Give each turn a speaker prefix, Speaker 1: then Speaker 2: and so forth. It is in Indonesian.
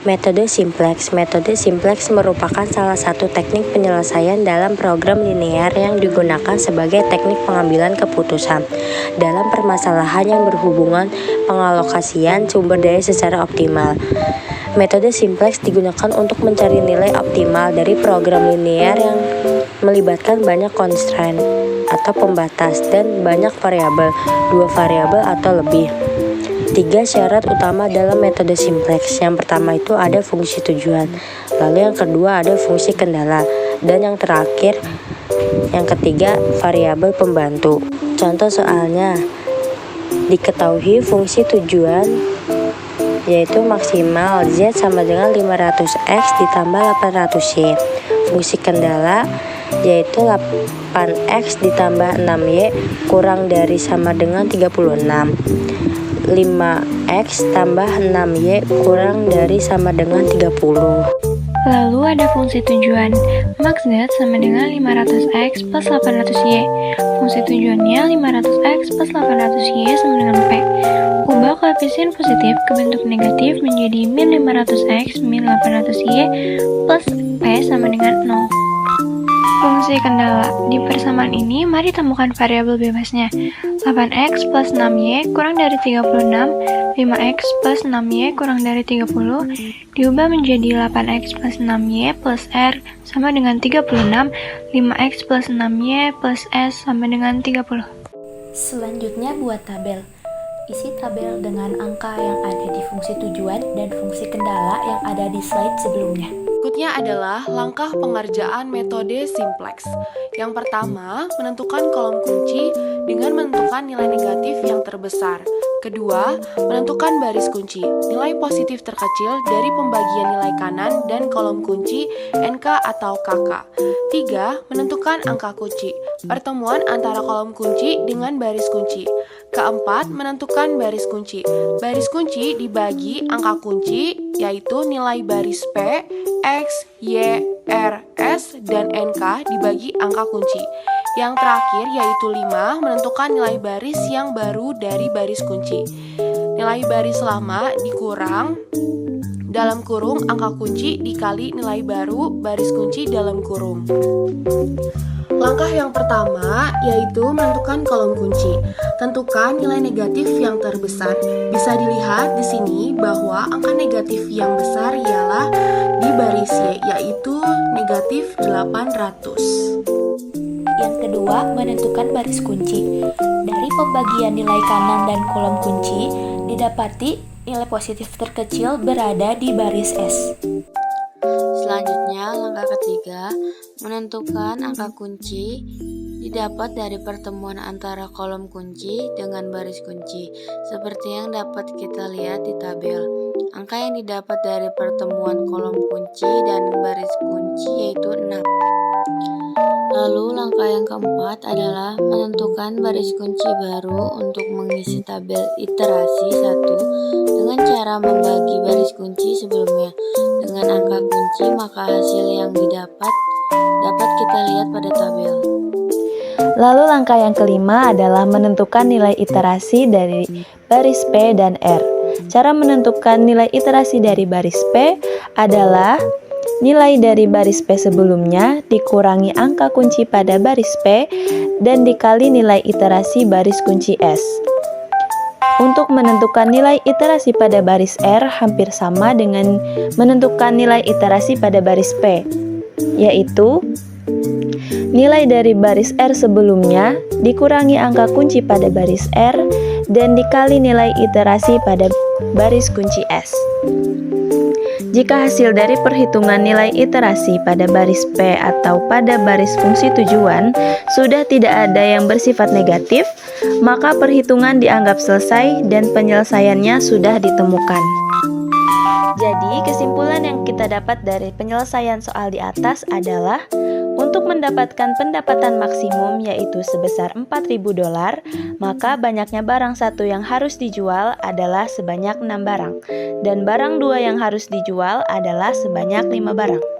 Speaker 1: Metode simplex. Metode simplex merupakan salah satu teknik penyelesaian dalam program linear yang digunakan sebagai teknik pengambilan keputusan dalam permasalahan yang berhubungan pengalokasian sumber daya secara optimal. Metode simplex digunakan untuk mencari nilai optimal dari program linear yang melibatkan banyak constraint atau pembatas dan banyak variabel, 2 variabel atau lebih. 3 syarat utama dalam metode simplex. Yang pertama itu ada fungsi tujuan, lalu yang kedua ada fungsi kendala, dan yang terakhir, yang ketiga, variabel pembantu. Contoh soalnya, diketahui fungsi tujuan yaitu maksimal Z sama dengan 500X ditambah 800Y. Fungsi kendala yaitu 8X ditambah 6Y kurang dari sama dengan 36. 5X tambah 6Y kurang dari sama dengan 30.
Speaker 2: Lalu ada fungsi tujuan, max Z sama dengan 500X plus 800Y. Fungsi tujuannya 500X plus 800Y sama dengan P. Ubah koefisien positif ke bentuk negatif menjadi min 500X min 800Y plus P sama dengan 0. Fungsi kendala. Di persamaan ini, mari temukan variabel bebasnya. 8x plus 6y kurang dari 36, 5x plus 6y kurang dari 30, diubah menjadi 8x plus 6y plus r sama dengan 36, 5x plus 6y plus s sama dengan 30.
Speaker 3: Selanjutnya buat tabel. Isi tabel dengan angka yang ada di fungsi tujuan dan fungsi kendala yang ada di slide sebelumnya.
Speaker 4: Berikutnya adalah langkah pengerjaan metode simplex. Yang pertama, menentukan kolom kunci dengan menentukan nilai negatif yang terbesar. Kedua, menentukan baris kunci, nilai positif terkecil dari pembagian nilai kanan dan kolom kunci NK atau KK. Tiga, menentukan angka kunci, pertemuan antara kolom kunci dengan baris kunci. Keempat, menentukan baris kunci. Baris kunci dibagi angka kunci, yaitu nilai baris P, X, Y, R, S, dan NK dibagi angka kunci. Yang terakhir yaitu 5, menentukan nilai baris yang baru dari baris kunci. Nilai baris lama dikurang dalam kurung angka kunci dikali nilai baru baris kunci dalam kurung. Langkah yang pertama yaitu menentukan kolom kunci. Tentukan nilai negatif yang terbesar. Bisa dilihat di sini bahwa angka negatif yang besar ialah di baris Y, yaitu negatif 800.
Speaker 3: Yang kedua, menentukan baris kunci. Dari pembagian nilai kanan dan kolom kunci, didapati nilai positif terkecil berada di baris S.
Speaker 5: Selanjutnya, langkah ketiga, menentukan angka kunci didapat dari pertemuan antara kolom kunci dengan baris kunci, seperti yang dapat kita lihat di tabel. Angka yang didapat dari pertemuan kolom kunci dan baris kunci yaitu 6. Lalu langkah yang keempat adalah menentukan baris kunci baru untuk mengisi tabel iterasi 1 dengan cara membagi baris kunci sebelumnya dengan angka kunci, maka hasil yang dapat kita lihat pada tabel.
Speaker 6: Lalu langkah yang kelima adalah menentukan nilai iterasi dari baris P dan R. Cara menentukan nilai iterasi dari baris P adalah nilai dari baris P sebelumnya dikurangi angka kunci pada baris P dan dikali nilai iterasi baris kunci S. Untuk menentukan nilai iterasi pada baris R hampir sama dengan menentukan nilai iterasi pada baris P, yaitu nilai dari baris R sebelumnya dikurangi angka kunci pada baris R dan dikali nilai iterasi pada baris kunci S. Jika hasil dari perhitungan nilai iterasi pada baris P atau pada baris fungsi tujuan sudah tidak ada yang bersifat negatif, maka perhitungan dianggap selesai dan penyelesaiannya sudah ditemukan. Jadi, kesimpulan yang kita dapat dari penyelesaian soal di atas adalah untuk mendapatkan pendapatan maksimum yaitu sebesar $4.000, maka banyaknya barang satu yang harus dijual adalah sebanyak 6 barang, dan barang 2 yang harus dijual adalah sebanyak 5 barang.